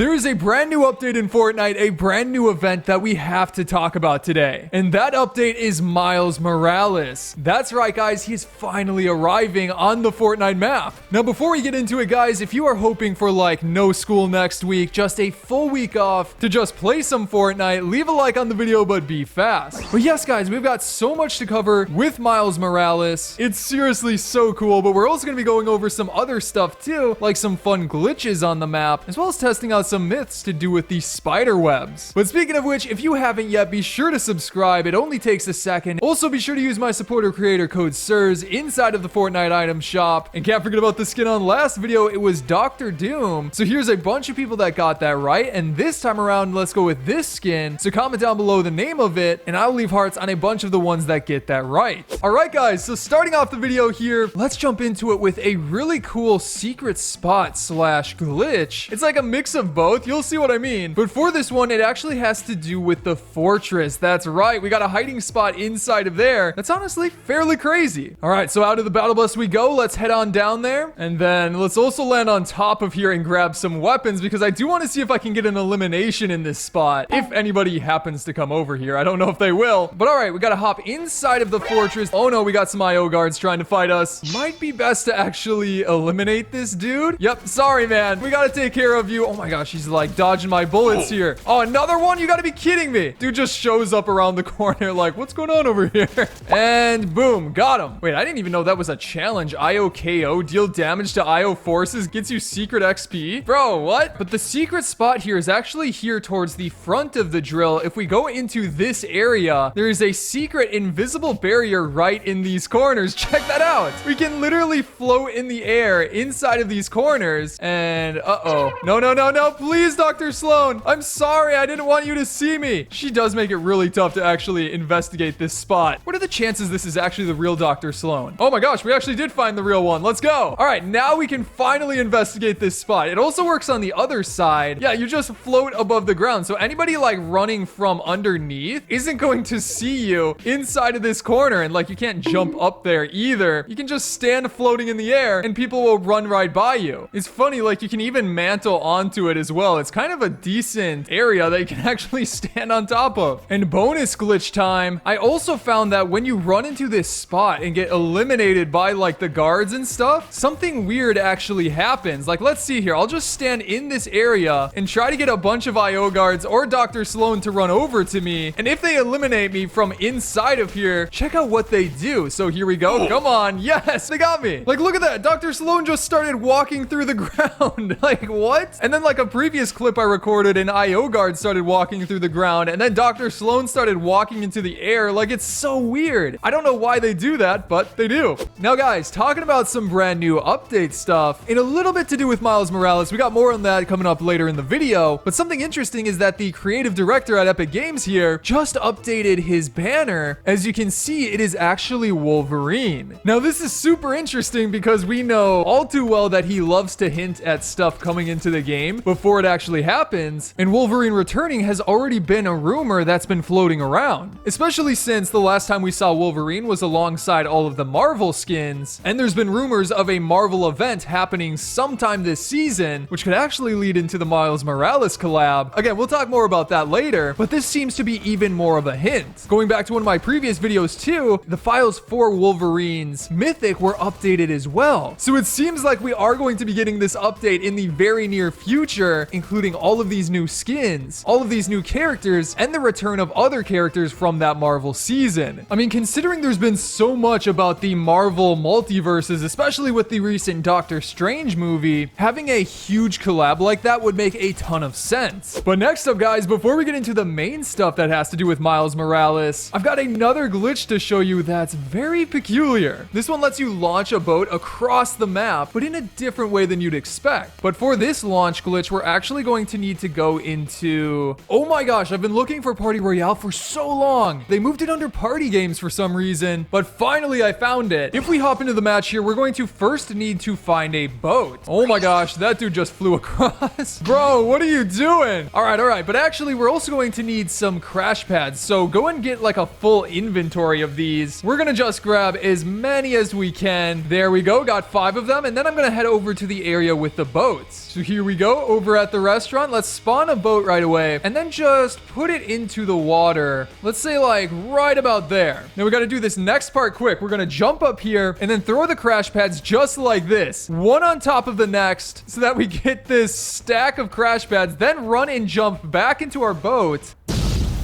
There is a brand new update in Fortnite, a brand new event that we have to talk about today. And that update is Miles Morales. That's right, guys. He's finally arriving on the Fortnite map. Now, before we get into it, guys, if you are hoping for like no school next week, just a full week off to just play some Fortnite, leave a like on the video, but be fast. But yes, guys, we've got so much to cover with Miles Morales. It's seriously so cool, but we're also going to be going over some other stuff too, like some fun glitches on the map, as well as testing out some myths to do with these spider webs. But speaking of which, if you haven't yet, be sure to subscribe. It only takes a second. Also, be sure to use my supporter creator code SIRS inside of the Fortnite item shop. And can't forget about the skin on last video. It was Dr. Doom. So here's a bunch of people that got that right. And this time around, let's go with this skin. So comment down below the name of it, and I'll leave hearts on a bunch of the ones that get that right. All right, guys. So starting off the video here, let's jump into it with a really cool secret spot slash glitch. It's like a mix of both. You'll see what I mean. But for this one, it actually has to do with the fortress. That's right. We got a hiding spot inside of there. That's honestly fairly crazy. All right, so out of the battle bus we go. Let's head on down there. And then let's also land on top of here and grab some weapons, because I do want to see if I can get an elimination in this spot. If anybody happens to come over here. I don't know if they will. But all right, we got to hop inside of the fortress. Oh no, we got some IO guards trying to fight us. Might be best to actually eliminate this dude. Yep, sorry, man. We got to take care of you. Oh my gosh, he's like dodging my bullets here. Oh, another one? You got to be kidding me. Dude just shows up around the corner like, what's going on over here? And boom, got him. Wait, I didn't even know that was a challenge. IO KO, deal damage to IO forces, gets you secret XP. Bro, what? But the secret spot here is actually here towards the front of the drill. If we go into this area, there is a secret invisible barrier right in these corners. Check that out. We can literally float in the air inside of these corners. And uh-oh. No, no, no, no. Please, Dr. Sloan. I'm sorry. I didn't want you to see me. She does make it really tough to actually investigate this spot. What are the chances this is actually the real Dr. Sloan? Oh my gosh, we actually did find the real one. Let's go. All right, now we can finally investigate this spot. It also works on the other side. Yeah, you just float above the ground. So anybody like running from underneath isn't going to see you inside of this corner. And like, you can't jump up there either. You can just stand floating in the air and people will run right by you. It's funny, like you can even mantle onto it as well. It's kind of a decent area that you can actually stand on top of. And bonus glitch time. I also found that when you run into this spot and get eliminated by like the guards and stuff, something weird actually happens. Like, let's see here. I'll just stand in this area and try to get a bunch of IO guards or Dr. Sloan to run over to me. And if they eliminate me from inside of here, check out what they do. So here we go. Come on. Yes, they got me. Like, look at that. Dr. Sloan just started walking through the ground. Like, what? And then like a previous clip I recorded, an IO guard started walking through the ground, and then Dr. Sloan started walking into the air. Like, it's so weird. I don't know why they do that, but they do. Now, guys, talking about some brand new update stuff, in a little bit to do with Miles Morales. We got more on that coming up later in the video, but something interesting is that the creative director at Epic Games here just updated his banner. As you can see, it is actually Wolverine. Now, this is super interesting because we know all too well that he loves to hint at stuff coming into the game before it actually happens, and Wolverine returning has already been a rumor that's been floating around, especially since the last time we saw Wolverine was alongside all of the Marvel skins, and there's been rumors of a Marvel event happening sometime this season, which could actually lead into the Miles Morales collab. Again, we'll talk more about that later, but this seems to be even more of a hint. Going back to one of my previous videos too, the files for Wolverine's Mythic were updated as well. So it seems like we are going to be getting this update in the very near future, including all of these new skins, all of these new characters, and the return of other characters from that Marvel season. I mean, considering there's been so much about the Marvel multiverses, especially with the recent Doctor Strange movie, having a huge collab like that would make a ton of sense. But next up, guys, before we get into the main stuff that has to do with Miles Morales, I've got another glitch to show you that's very peculiar. This one lets you launch a boat across the map, but in a different way than you'd expect. But for this launch glitch, we're actually going to need to go into... Oh my gosh, I've been looking for Party Royale for so long. They moved it under party games for some reason, but finally I found it. If we hop into the match here, we're going to first need to find a boat. Oh my gosh, that dude just flew across. Bro, what are you doing? All right. But actually, we're also going to need some crash pads. So go and get like a full inventory of these. We're going to just grab as many as we can. There we go. Got 5 of them. And then I'm going to head over to the area with the boats. So here we go over over at the restaurant. Let's spawn a boat right away and then just put it into the water. Let's say like right about there. Now we got to do this next part quick. We're going to jump up here and then throw the crash pads just like this. One on top of the next so that we get this stack of crash pads, then run and jump back into our boat.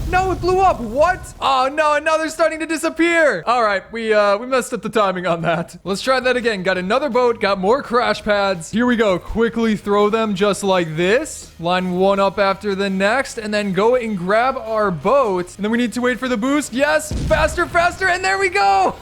No, it blew up. What? Oh, no, and now they're starting to disappear. All right, we messed up the timing on that. Let's try that again. Got another boat, got more crash pads. Here we go. Quickly throw them just like this. Line one up after the next, and then go and grab our boat. And then we need to wait for the boost. Yes, faster, faster, and there we go.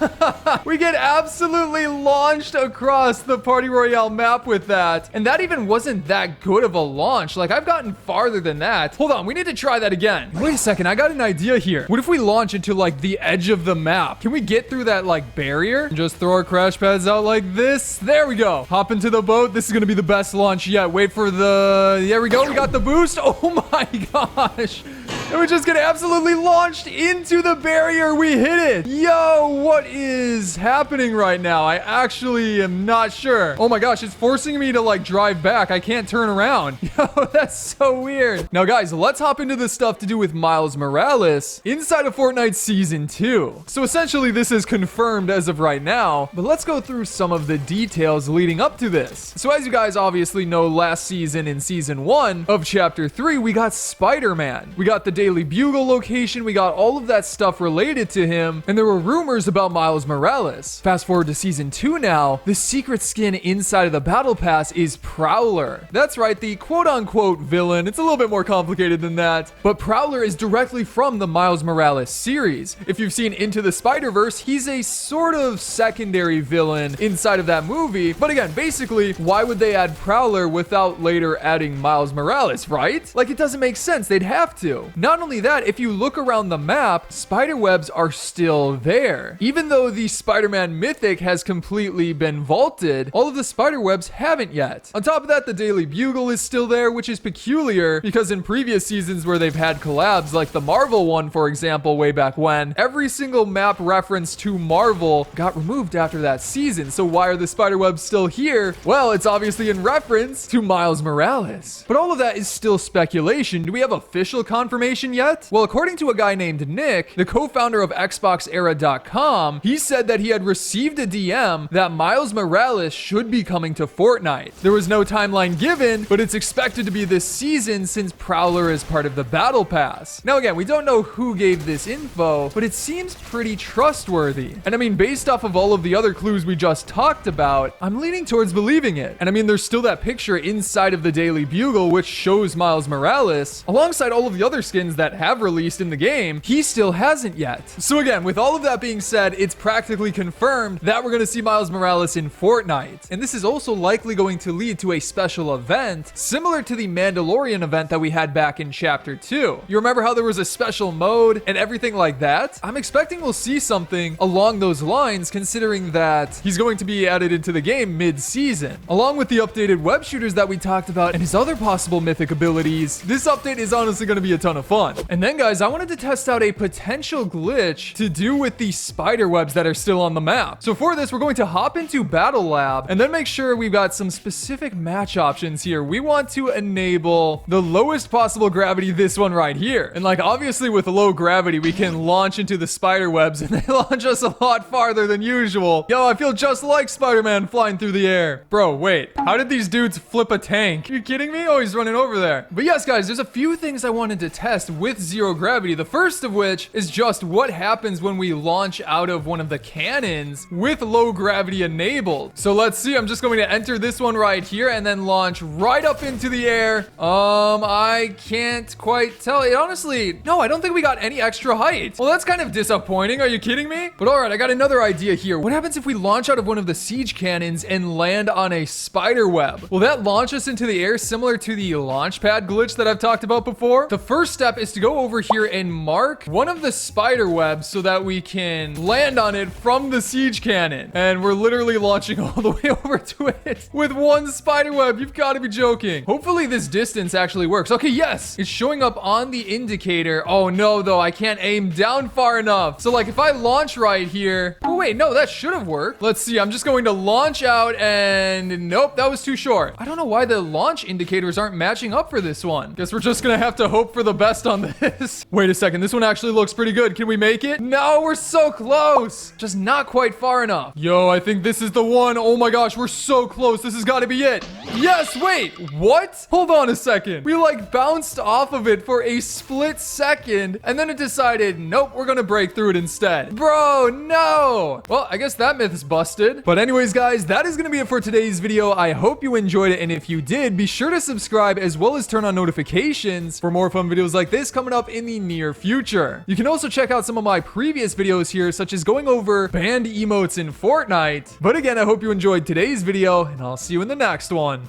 We get absolutely launched across the Party Royale map with that. And that even wasn't that good of a launch. Like, I've gotten farther than that. Hold on, we need to try that again. Wait a second, I got an idea here. What if we launch into like the edge of the map? Can we get through that like barrier and just throw our crash pads out like this? There we go. Hop into the boat. This is going to be the best launch yet. Wait for the... There we go. We got the boost. Oh my gosh. And we just get absolutely launched into the barrier. We hit it. Yo, what is happening right now? I actually am not sure. Oh my gosh, it's forcing me to like drive back. I can't turn around. Yo, that's so weird. Now guys, let's hop into the stuff to do with Miles Morales inside of Fortnite Season 2. So essentially this is confirmed as of right now, but let's go through some of the details leading up to this. So as you guys obviously know, last season in Season 1 of Chapter 3, we got Spider-Man. We got the Daily Bugle location, we got all of that stuff related to him, and there were rumors about Miles Morales. Fast forward to Season 2 now, the secret skin inside of the Battle Pass is Prowler. That's right, the quote-unquote villain. It's a little bit more complicated than that, but Prowler is directly from the Miles Morales series. If you've seen Into the Spider-Verse, he's a sort of secondary villain inside of that movie, but again, basically, why would they add Prowler without later adding Miles Morales, right? Like, it doesn't make sense. They'd have to. Not only that, if you look around the map, spider webs are still there. Even though the Spider-Man mythic has completely been vaulted, all of the spider webs haven't yet. On top of that, the Daily Bugle is still there, which is peculiar because in previous seasons where they've had collabs, like the Marvel one, for example, way back when, every single map reference to Marvel got removed after that season. So why are the spider webs still here? Well, it's obviously in reference to Miles Morales. But all of that is still speculation. Do we have official confirmation yet? Well, according to a guy named Nick, the co-founder of XboxEra.com, he said that he had received a DM that Miles Morales should be coming to Fortnite. There was no timeline given, but it's expected to be this season since Prowler is part of the Battle Pass. Now again, we don't know who gave this info, but it seems pretty trustworthy. And I mean, based off of all of the other clues we just talked about, I'm leaning towards believing it. And I mean, there's still that picture inside of the Daily Bugle which shows Miles Morales, alongside all of the other skins that have released in the game. He still hasn't yet. So again, with all of that being said, it's practically confirmed that we're going to see Miles Morales in Fortnite. And this is also likely going to lead to a special event similar to the Mandalorian event that we had back in Chapter 2. You remember how there was a special mode and everything like that? I'm expecting we'll see something along those lines, considering that he's going to be added into the game mid-season. Along with the updated web shooters that we talked about and his other possible mythic abilities, this update is honestly going to be a ton of fun. And then guys, I wanted to test out a potential glitch to do with the spider webs that are still on the map. So for this, we're going to hop into Battle Lab and then make sure we've got some specific match options here. We want to enable the lowest possible gravity, this one right here. And like, obviously with low gravity, we can launch into the spider webs and they launch us a lot farther than usual. Yo, I feel just like Spider-Man flying through the air. Bro, wait, how did these dudes flip a tank? Are you kidding me? Oh, he's running over there. But yes, guys, there's a few things I wanted to test with zero gravity. The first of which is just what happens when we launch out of one of the cannons with low gravity enabled. So let's see. I'm just going to enter this one right here and then launch right up into the air. I can't quite tell. It honestly, no, I don't think we got any extra height. Well, that's kind of disappointing. Are you kidding me? But all right, I got another idea here. What happens if we launch out of one of the siege cannons and land on a spider web? Will that launch us into the air similar to the launch pad glitch that I've talked about before? The first step step is to go over here and mark one of the spider webs so that we can land on it from the siege cannon. And we're literally launching all the way over to it with one spider web. You've got to be joking. Hopefully this distance actually works. Okay, yes. It's showing up on the indicator. Oh no, though. I can't aim down far enough. So like if I launch right here. Oh wait, no, that should have worked. Let's see. I'm just going to launch out and nope, that was too short. I don't know why the launch indicators aren't matching up for this one. Guess we're just gonna have to hope for the best on this. Wait a second. This one actually looks pretty good. Can we make it? No, we're so close. Just not quite far enough. Yo, I think this is the one. Oh my gosh, we're so close. This has got to be it. Yes, wait. What? Hold on a second. We like bounced off of it for a split second and then it decided, nope, we're gonna break through it instead. Bro, no. Well, I guess that myth is busted. But anyways, guys, that is gonna be it for today's video. I hope you enjoyed it, and if you did, be sure to subscribe as well as turn on notifications for more fun videos like this coming up in the near future. You can also check out some of my previous videos here, such as going over banned emotes in Fortnite. But again, I hope you enjoyed today's video, and I'll see you in the next one.